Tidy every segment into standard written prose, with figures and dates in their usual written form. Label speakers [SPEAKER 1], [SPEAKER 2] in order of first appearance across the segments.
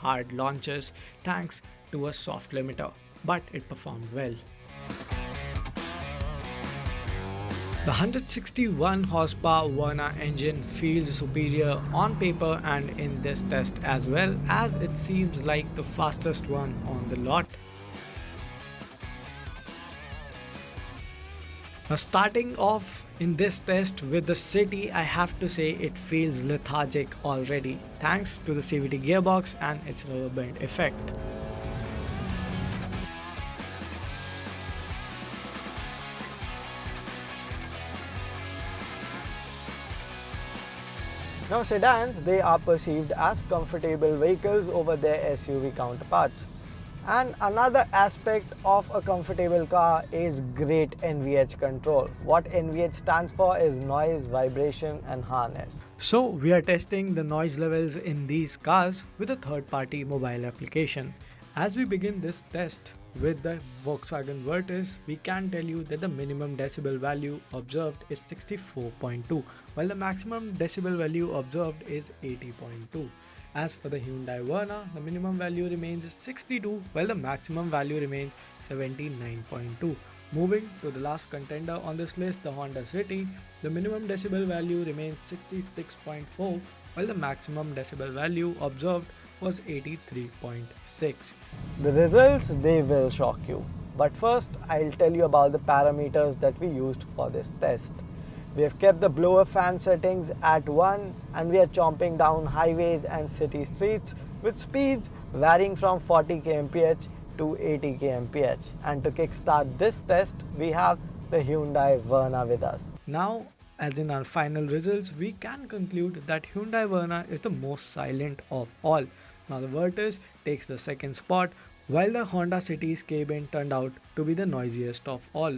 [SPEAKER 1] hard launches thanks to a soft limiter, but it performed well. The 161 horsepower Verna engine feels superior on paper and in this test as well, as it seems like the fastest one on the lot. Now starting off in this test with the City, I have to say it feels lethargic already thanks to the CVT gearbox and its rubber band effect.
[SPEAKER 2] Now sedans, they are perceived as comfortable vehicles over their SUV counterparts. And another aspect of a comfortable car is great NVH control. What NVH stands for is noise, vibration and harness.
[SPEAKER 1] So we are testing the noise levels in these cars with a third-party mobile application. As we begin this test with the Volkswagen Virtus, we can tell you that the minimum decibel value observed is 64.2, while the maximum decibel value observed is 80.2. As for the Hyundai Verna, the minimum value remains 62, while the maximum value remains 79.2. Moving to the last contender on this list, the Honda City, the minimum decibel value remains 66.4, while the maximum decibel value observed was 83.6.
[SPEAKER 2] The results, they will shock you. But first, I'll tell you about the parameters that we used for this test. We have kept the blower fan settings at 1 and we are chomping down highways and city streets with speeds varying from 40 kmph to 80 kmph. And to kickstart this test, we have the Hyundai Verna with us.
[SPEAKER 1] Now, as in our final results, we can conclude that Hyundai Verna is the most silent of all. Now the Virtus takes the second spot, while the Honda City's cabin turned out to be the noisiest of all.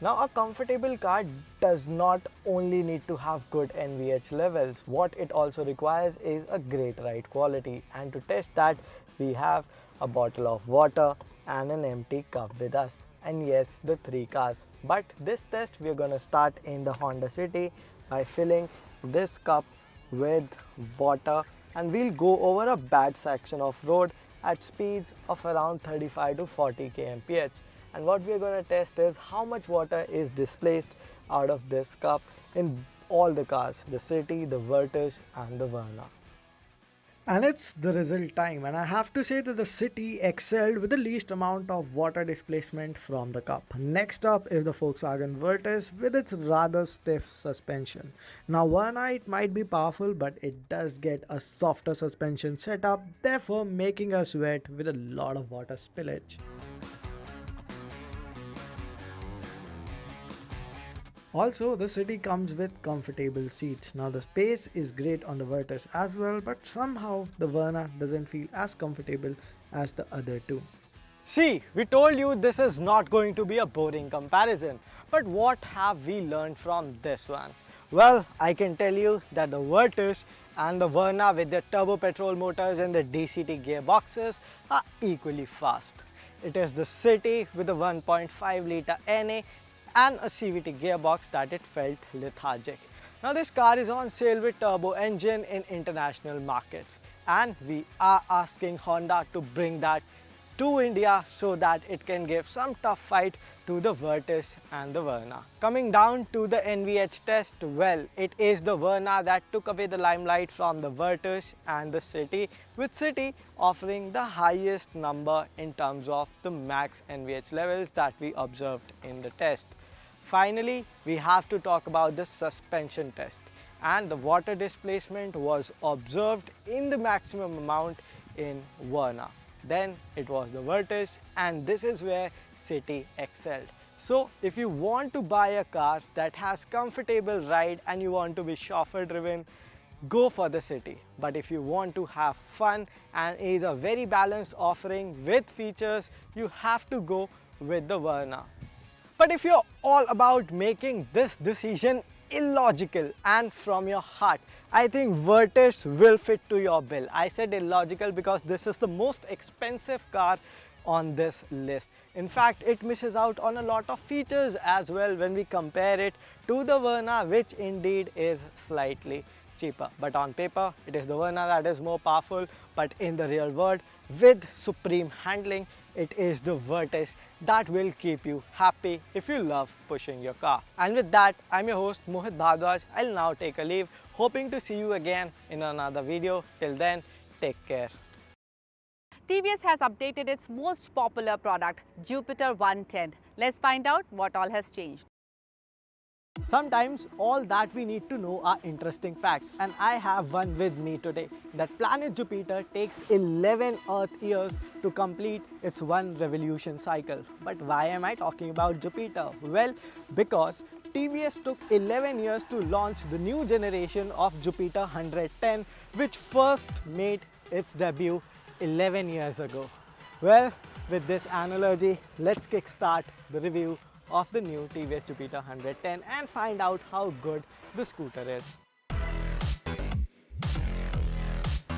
[SPEAKER 2] Now a comfortable car does not only need to have good NVH levels, what it also requires is a great ride quality, and to test that we have a bottle of water and an empty cup with us, and yes, the 3 cars. But this test we are going to start in the Honda City by filling this cup with water, and we'll go over a bad section of road at speeds of around 35 to 40 kmph. And what we are going to test is how much water is displaced out of this cup in all the cars, the City, the Virtus and the Verna.
[SPEAKER 1] And it's the result time, and I have to say that the City excelled with the least amount of water displacement from the cup. Next up is the Volkswagen Virtus with its rather stiff suspension. Now Verna, it might be powerful, but it does get a softer suspension setup, therefore making us wet with a lot of water spillage. Also, the City comes with comfortable seats. Now the space is great on the Virtus as well, but somehow the Verna doesn't feel as comfortable as the other two.
[SPEAKER 2] See, we told you this is not going to be a boring comparison, but what have we learned from this one? Well, I can tell you that the Virtus and the Verna with their turbo petrol motors and the DCT gearboxes are equally fast. It is the City with the 1.5 litre NA and a CVT gearbox that it felt lethargic. Now this car is on sale with turbo engine in international markets, and we are asking Honda to bring that to India so that it can give some tough fight to the Virtus and the Verna. Coming down to the NVH test, well, it is the Verna that took away the limelight from the Virtus and the City, with City offering the highest number in terms of the max NVH levels that we observed in the test. Finally, we have to talk about the suspension test, and the water displacement was observed in the maximum amount in Verna. Then it was the Virtus, and this is where City excelled. So if you want to buy a car that has comfortable ride and you want to be chauffeur driven, go for the City. But if you want to have fun and is a very balanced offering with features, you have to go with the Verna. But if you're all about making this decision illogical and from your heart, I think Virtus will fit to your bill. I said illogical because this is the most expensive car on this list. In fact, it misses out on a lot of features as well when we compare it to the Verna, which indeed is slightly cheaper. But on paper, it is the Verna that is more powerful, but in the real world, with supreme handling, it is the Virtus that will keep you happy if you love pushing your car. And with that, I'm your host Mohit Bhardwaj. I'll now take a leave, hoping to see you again in another video. Till then, take care.
[SPEAKER 3] TVS has updated its most popular product, Jupiter 110. Let's find out what all has changed.
[SPEAKER 2] Sometimes all that we need to know are interesting facts, and I have one with me today. That planet Jupiter takes 11 Earth years to complete its one revolution cycle. But why am I talking about Jupiter? Well, because TVS took 11 years to launch the new generation of Jupiter 110, which first made its debut 11 years ago. Well, with this analogy, let's kickstart the review of the new TVS Jupiter 110 and find out how good the scooter is.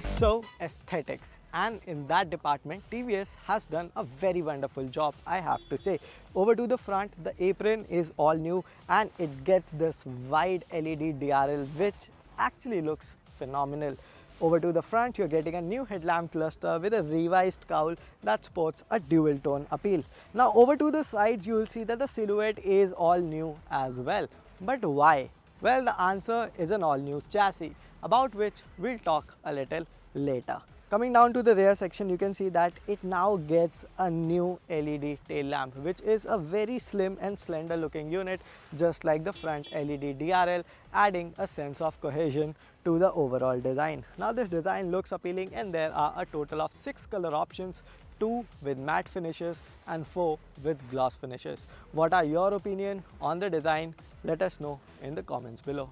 [SPEAKER 2] So, aesthetics, and in that department TVS has done a very wonderful job, I have to say. Over to the front, the apron is all new and it gets this wide LED DRL which actually looks phenomenal. Over to the front, you're getting a new headlamp cluster with a revised cowl that sports a dual tone appeal. Now over to the sides, you will see that the silhouette is all new as well. But why? Well, the answer is an all new chassis, about which we'll talk a little later. Coming down to the rear section, you can see that it now gets a new LED tail lamp, which is a very slim and slender looking unit, just like the front LED DRL, adding a sense of cohesion to the overall design. Now this design looks appealing and there are a total of 6 color options, 2 with matte finishes and 4 with gloss finishes. What are your opinion on the design? Let us know in the comments below.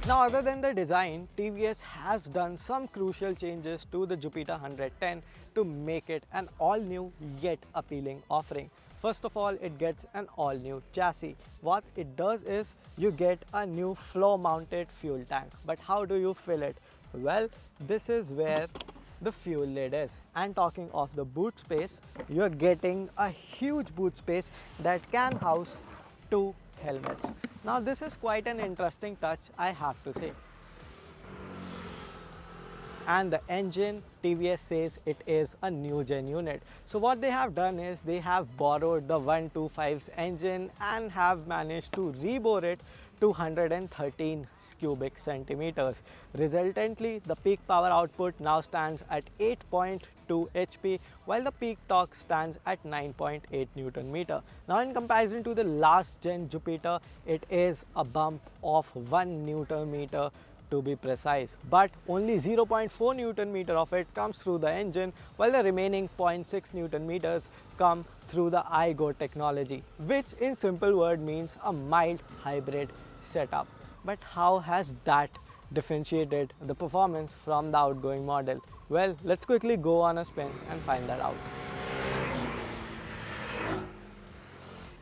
[SPEAKER 2] Now, other than the design, TVS has done some crucial changes to the Jupiter 110 to make it an all-new yet appealing offering. First of all, it gets an all-new chassis. What it does is you get a new floor-mounted fuel tank. But how do you fill it? Well, this is where the fuel lid is. And talking of the boot space, you're getting a huge boot space that can house 2 helmets. Now this is quite an interesting touch, I have to say. And the engine, TVS says it is a new gen unit. So what they have done is they have borrowed the 125's engine and have managed to rebore it to 113 cubic centimeters. Resultantly, the peak power output now stands at 8.2 HP, while the peak torque stands at 9.8 Newton meter. Now in comparison to the last gen Jupiter, it is a bump of 1 Newton meter to be precise, but only 0.4 Newton meter of it comes through the engine, while the remaining 0.6 Newton meters come through the iGo technology, which in simple word means a mild hybrid setup. But how has that differentiated the performance from the outgoing model? Well, let's quickly go on a spin and find that out.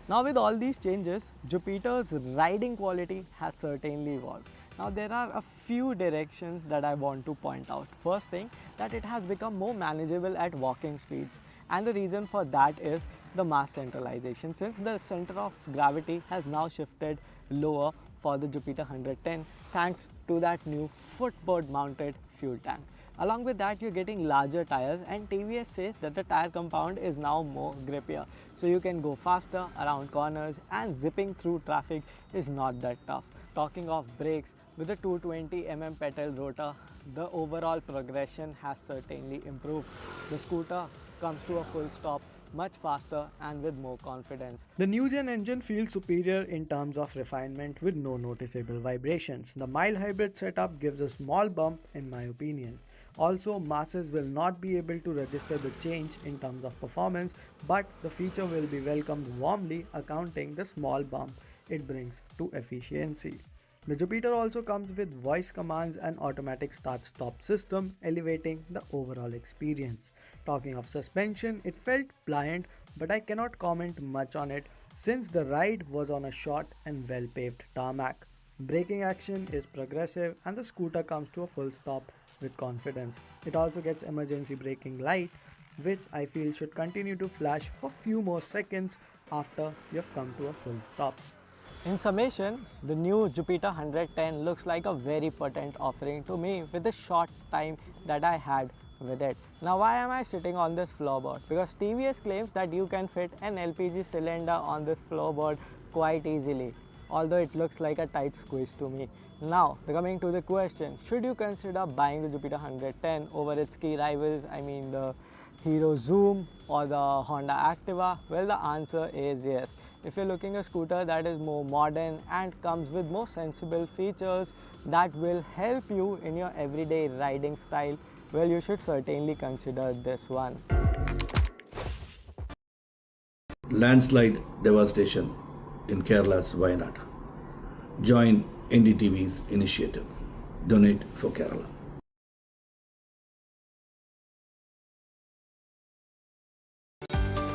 [SPEAKER 2] Now with all these changes, Jupiter's riding quality has certainly evolved. Now there are a few directions that I want to point out. First thing, that it has become more manageable at walking speeds. And the reason for that is the mass centralization, since the center of gravity has now shifted lower for the Jupiter 110 thanks to that new footboard mounted fuel tank. Along with that, you're getting larger tires, and TVS says that the tire compound is now more grippier, so you can go faster around corners and zipping through traffic is not that tough. Talking of brakes, with the 220 mm pedal rotor, the overall progression has certainly improved. The scooter comes to a full stop much faster and with more confidence.
[SPEAKER 1] The new gen engine feels superior in terms of refinement with no noticeable vibrations. The mild hybrid setup gives a small bump in my opinion. Also, masses will not be able to register the change in terms of performance, but the feature will be welcomed warmly, accounting the small bump it brings to efficiency. The Jupiter also comes with voice commands and automatic start-stop system, elevating the overall experience. Talking of suspension, it felt pliant, but I cannot comment much on it since the ride was on a short and well-paved tarmac. Braking action is progressive and the scooter comes to a full stop with confidence. It also gets emergency braking light, which I feel should continue to flash for few more seconds after you've come to a full stop.
[SPEAKER 2] In summation, the new Jupiter 110 looks like a very potent offering to me with the short time that I had with it. Now why am I sitting on this floorboard? Because TVS claims that you can fit an LPG cylinder on this floorboard quite easily, although it looks like a tight squeeze to me. Now coming to the question, should you consider buying the Jupiter 110 over its key rivals, I mean the Hero Zoom or the Honda Activa? Well, the answer is yes. If you're looking a scooter that is more modern and comes with more sensible features that will help you in your everyday riding style, well, you should certainly consider this one.
[SPEAKER 4] Landslide devastation in Kerala's Wayanad. Join NDTV's initiative. Donate for Kerala.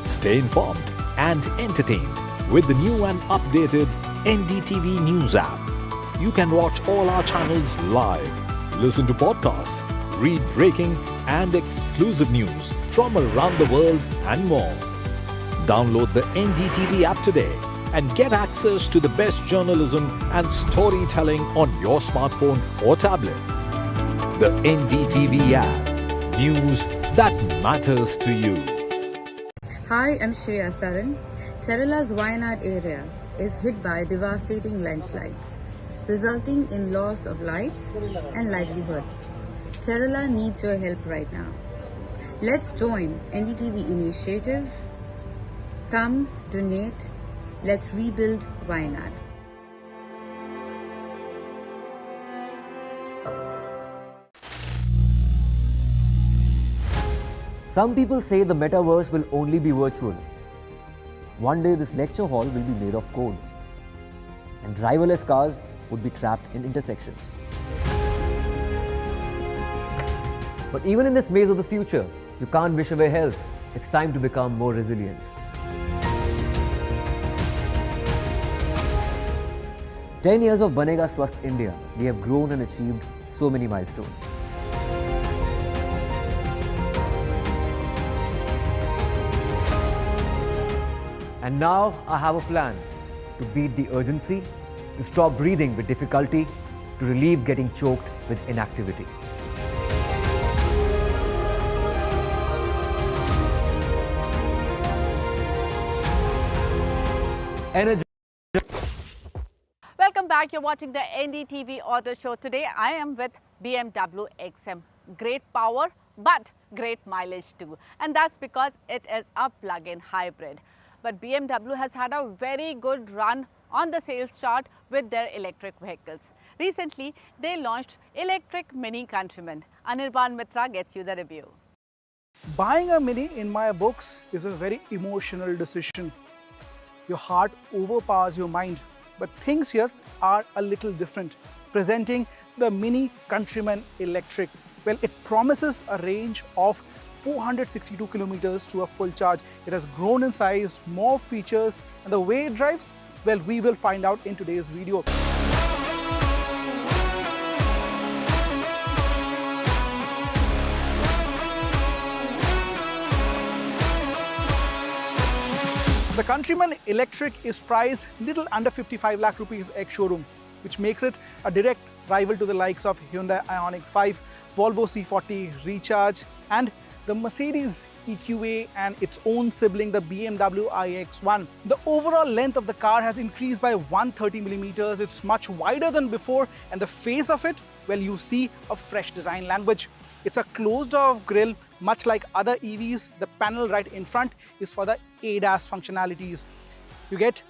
[SPEAKER 5] Stay informed and entertained with the new and updated NDTV News app. You can watch all our channels live, listen to podcasts, read breaking and exclusive news from around the world and more. Download the NDTV app today and get access to the best journalism and storytelling on your smartphone or tablet. The NDTV app. News that matters to you.
[SPEAKER 6] Hi, I'm Shreya Saran. Kerala's Wayanad area is hit by devastating landslides, resulting in loss of lives and livelihood. Kerala needs your help right now. Let's join NDTV initiative. Come, donate. Let's rebuild Wayanad.
[SPEAKER 7] Some people say the metaverse will only be virtual. One day this lecture hall will be made of code, and driverless cars would be trapped in intersections. But even in this maze of the future, you can't wish away health. It's time to become more resilient. "10 years of Banega Swasth India, we have grown and achieved so many milestones. And now I have a plan to beat the urgency, to stop breathing with difficulty, to relieve getting choked with inactivity. Energy.
[SPEAKER 3] Welcome back. You're watching the NDTV Auto Show. Today I am with BMW XM. Great power, but great mileage too. And that's because it is a plug-in hybrid. But BMW has had a very good run on the sales chart with their electric vehicles. Recently, they launched electric Mini Countryman. Anirban Mitra gets you the review.
[SPEAKER 8] Buying a Mini, in my books, is a very emotional decision. Your heart overpowers your mind. But things here are a little different. Presenting the Mini Countryman Electric. Well, it promises a range of 462 kilometers to a full charge. It has grown in size, more features, and the way it drives, well, we will find out in today's video. The Countryman Electric is priced little under 55 lakh rupees ex-showroom, which makes it a direct rival to the likes of Hyundai Ioniq 5, Volvo C40 Recharge, and the Mercedes EQA and its own sibling, the BMW iX1. The overall length of the car has increased by 130 millimeters. It's much wider than before, and the face of it, well, you see a fresh design language. It's a closed-off grille, much like other EVs. The panel right in front is for the ADAS functionalities. You get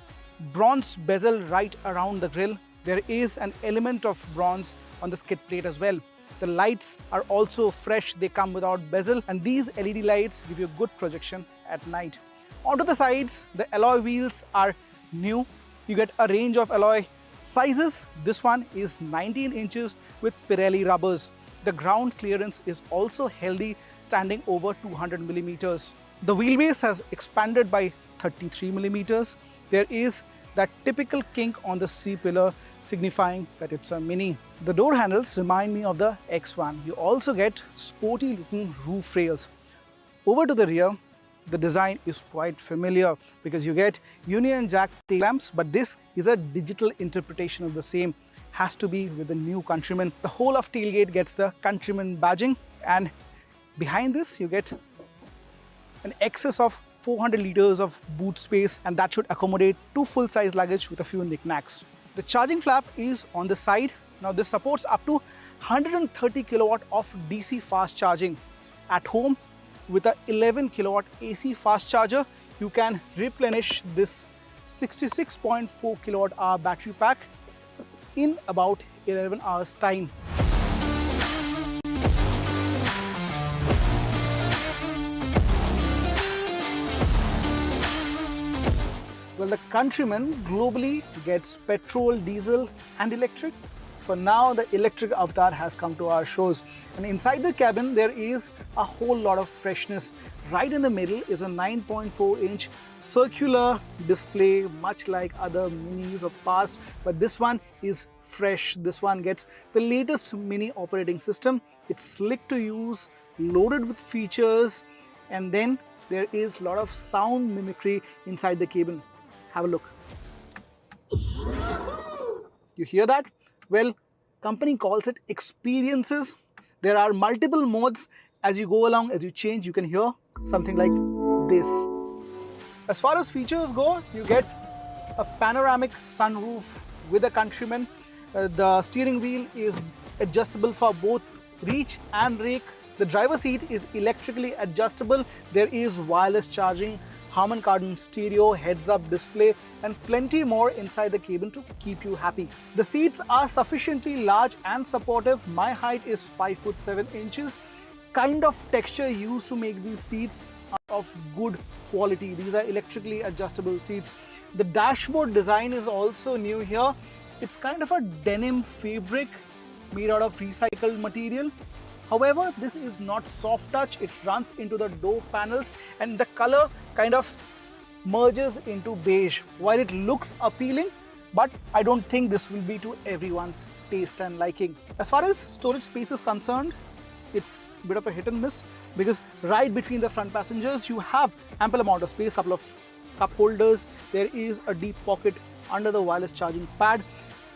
[SPEAKER 8] bronze bezel right around the grille. There is an element of bronze on the skid plate as well. The lights are also fresh, they come without bezel, and these LED lights give you a good projection at night. Onto the sides, the alloy wheels are new. You get a range of alloy sizes. This one is 19 inches with Pirelli rubbers. The ground clearance is also healthy, standing over 200 millimeters. The wheelbase has expanded by 33 millimeters. There is that typical kink on the C-pillar, signifying that it's a Mini. The door handles remind me of the X1. You also get sporty looking roof rails. Over to the rear, the design is quite familiar because you get Union Jack tail lamps, but this is a digital interpretation of the same. Has to be with the new Countryman. The whole of tailgate gets the Countryman badging, and behind this you get an excess of 400 liters of boot space, and that should accommodate 2 full-size luggage with a few knickknacks. The charging flap is on the side. Now this supports up to 130 kilowatt of DC fast charging. At home, with a 11 kilowatt AC fast charger, you can replenish this 66.4 kilowatt hour battery pack in about 11 hours time. Well, the Countryman globally gets petrol, diesel and electric. For now, the electric avatar has come to our shows. And inside the cabin, there is a whole lot of freshness. Right in the middle is a 9.4-inch circular display, much like other Minis of past. But this one is fresh. This one gets the latest Mini operating system. It's slick to use, loaded with features. And then there is a lot of sound mimicry inside the cabin. Have a look. You hear that? Well, company calls it experiences. There are multiple modes. As you go along, as you change, you can hear something like this. As far as features go, you get a panoramic sunroof with a Countryman. The steering wheel is adjustable for both reach and rake. The driver's seat is electrically adjustable. There is wireless charging, Harman Kardon stereo, heads-up display and plenty more inside the cabin to keep you happy. The seats are sufficiently large and supportive. My height is 5'7". Kind of texture used to make these seats are of good quality. These are electrically adjustable seats. The dashboard design is also new here. It's kind of a denim fabric made out of recycled material. However, this is not soft touch. It runs into the door panels and the color kind of merges into beige. While it looks appealing, but I don't think this will be to everyone's taste and liking. As far as storage space is concerned, it's a bit of a hit and miss because right between the front passengers, you have ample amount of space, couple of cup holders. There is a deep pocket under the wireless charging pad.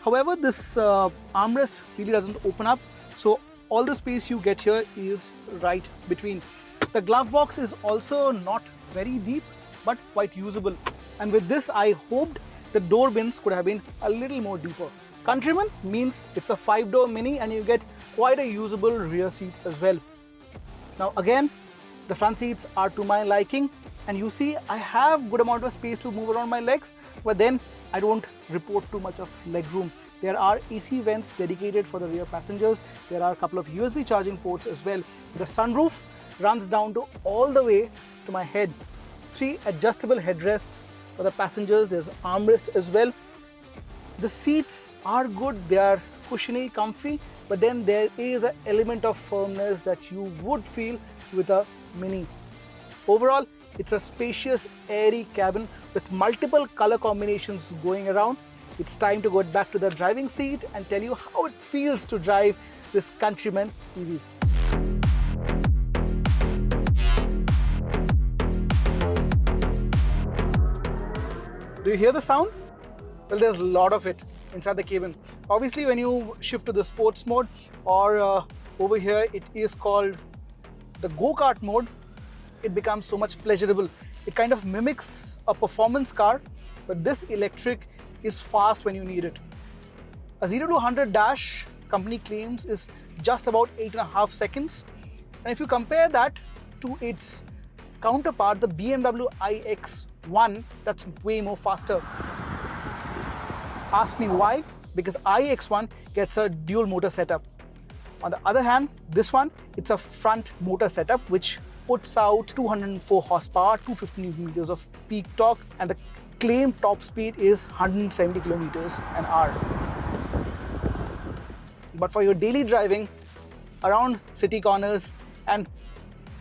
[SPEAKER 8] However, this armrest really doesn't open up. So all the space you get here is right between. The glove box is also not very deep, but quite usable. And with this, I hoped the door bins could have been a little more deeper. Countryman means it's a 5-door Mini and you get quite a usable rear seat as well. Now again, the front seats are to my liking and you see I have good amount of space to move around my legs, but then I don't report too much of leg room. There are AC vents dedicated for the rear passengers. There are a couple of USB charging ports as well. The sunroof runs down to all the way to my head. 3 adjustable headrests for the passengers. There's armrest as well. The seats are good. They are cushiony, comfy, but then there is an element of firmness that you would feel with a Mini. Overall, it's a spacious, airy cabin with multiple color combinations going around. It's time to go back to the driving seat and tell you how it feels to drive this Countryman EV. Do you hear the sound? Well, there's a lot of it inside the cabin. Obviously, when you shift to the sports mode or over here, it is called the go-kart mode, it becomes so much pleasurable. It kind of mimics a performance car, but this electric is fast when you need it. A 0 to 100 dash, company claims, is just about 8.5 seconds. And if you compare that to its counterpart, the BMW iX1, that's way more faster. Ask me why? Because iX1 gets a dual motor setup. On the other hand, this one, it's a front motor setup which puts out 204 horsepower, 250 Newton meters of peak torque, and the claimed top speed is 170 kilometers an hour. But for your daily driving around city corners and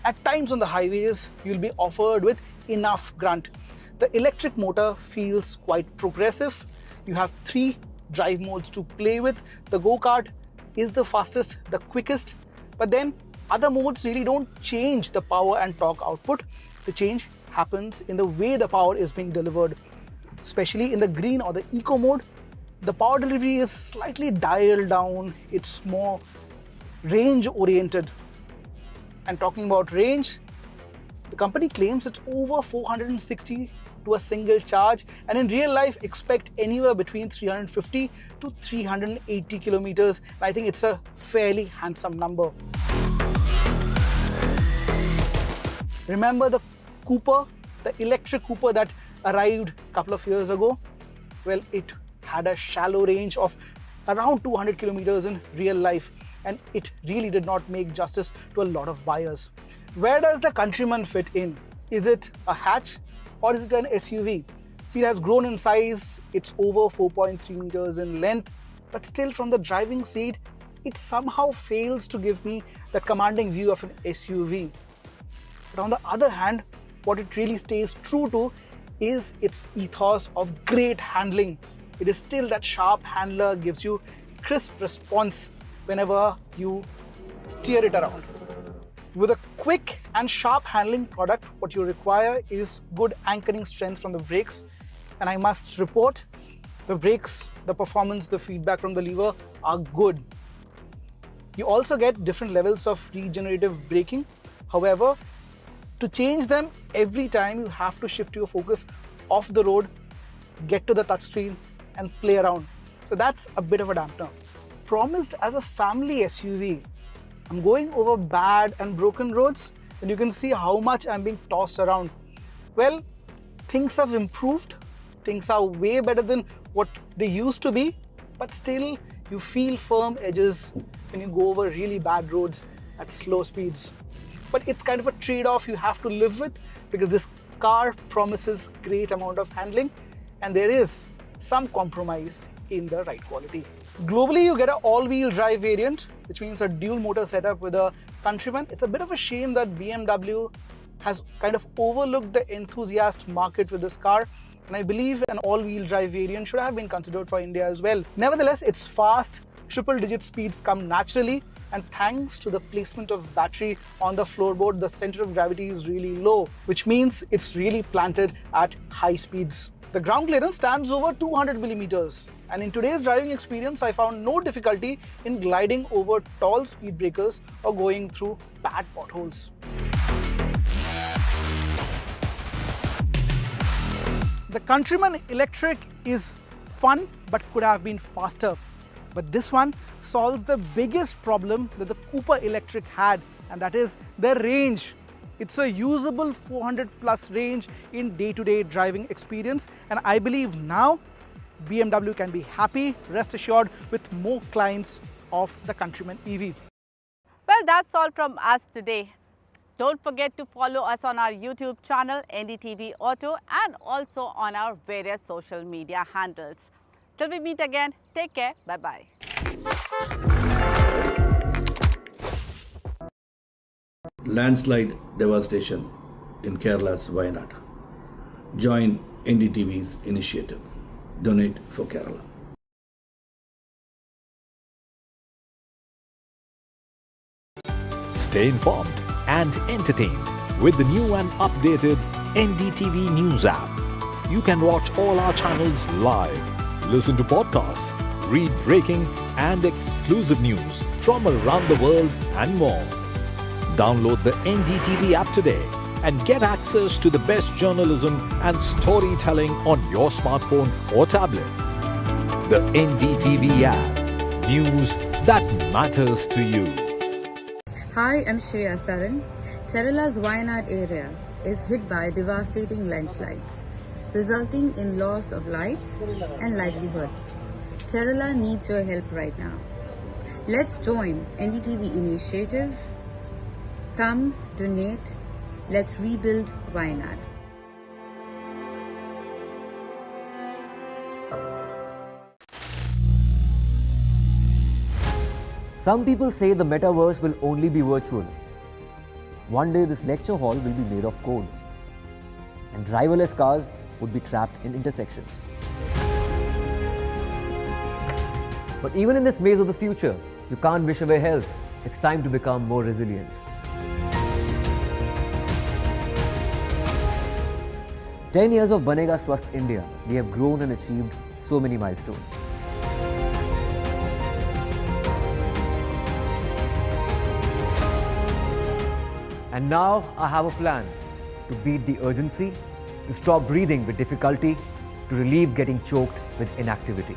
[SPEAKER 8] at times on the highways, you'll be offered with enough grunt. The electric motor feels quite progressive. You have 3 drive modes to play with. The go-kart is the fastest, the quickest, but then other modes really don't change the power and torque output. They change happens in the way the power is being delivered. Especially in the green or the eco mode, the power delivery is slightly dialed down, it's more range oriented. And talking about range, the company claims it's over 460 to a single charge, and in real life expect anywhere between 350 to 380 kilometers. I think it's a fairly handsome number. Remember the Cooper, the electric Cooper that arrived a couple of years ago? Well, it had a shallow range of around 200 kilometers in real life, and it really did not make justice to a lot of buyers. Where does the Countryman fit in? Is it a hatch or is it an SUV? See, it has grown in size, it's over 4.3 meters in length, but still from the driving seat, it somehow fails to give me the commanding view of an SUV. But on the other hand, what it really stays true to is its ethos of great handling. It is still that sharp handler, gives you crisp response whenever you steer it around. With a quick and sharp handling product, what you require is good anchoring strength from the brakes. And I must report, the brakes, the performance, the feedback from the lever are good. You also get different levels of regenerative braking. However, to change them every time, you have to shift your focus off the road, get to the touchscreen and play around. So that's a bit of a dampener. Promised as a family SUV, I'm going over bad and broken roads, and you can see how much I'm being tossed around. Well, things have improved. Things are way better than what they used to be, but still you feel firm edges when you go over really bad roads at slow speeds. But it's kind of a trade-off you have to live with, because this car promises great amount of handling and there is some compromise in the ride quality. Globally, you get an all-wheel drive variant, which means a dual motor setup with a Countryman. It's a bit of a shame that BMW has kind of overlooked the enthusiast market with this car, and I believe an all-wheel drive variant should have been considered for India as well. Nevertheless, it's fast, triple-digit speeds come naturally, and thanks to the placement of battery on the floorboard, the center of gravity is really low, which means it's really planted at high speeds. The ground clearance stands over 200 millimeters, and in today's driving experience, I found no difficulty in gliding over tall speed breakers or going through bad potholes. The Countryman Electric is fun but could have been faster. But this one solves the biggest problem that the Cooper Electric had, and that is the range. It's a usable 400 plus range in day-to-day driving experience, and I believe now BMW can be happy, rest assured, with more clients of the Countryman EV.
[SPEAKER 3] Well, that's all from us today. Don't forget to follow us on our YouTube channel NDTV Auto and also on our various social media handles. Till we meet again, take care, bye-bye.
[SPEAKER 4] Landslide devastation in Kerala's Wayanad. Join NDTV's initiative. Donate for Kerala.
[SPEAKER 5] Stay informed and entertained with the new and updated NDTV News app. You can watch all our channels live, listen to podcasts, read breaking and exclusive news from around the world and more. Download the NDTV app today and get access to the best journalism and storytelling on your smartphone or tablet. The NDTV app. News that matters to you.
[SPEAKER 6] Hi, I'm Shreya Saran. Kerala's Wayanad area is hit by devastating landslides, resulting in loss of lives and livelihood. Kerala needs your help right now. Let's join NDTV initiative. Come, donate, let's rebuild Wayanad.
[SPEAKER 7] Some people say the metaverse will only be virtual. One day this lecture hall will be made of code, and driverless cars would be trapped in intersections. But even in this maze of the future, you can't wish away health. It's time to become more resilient. 10 years of Banega Swasth India, we have grown and achieved so many milestones. And now I have a plan to beat the urgency, to stop breathing with difficulty, to relieve getting choked with inactivity.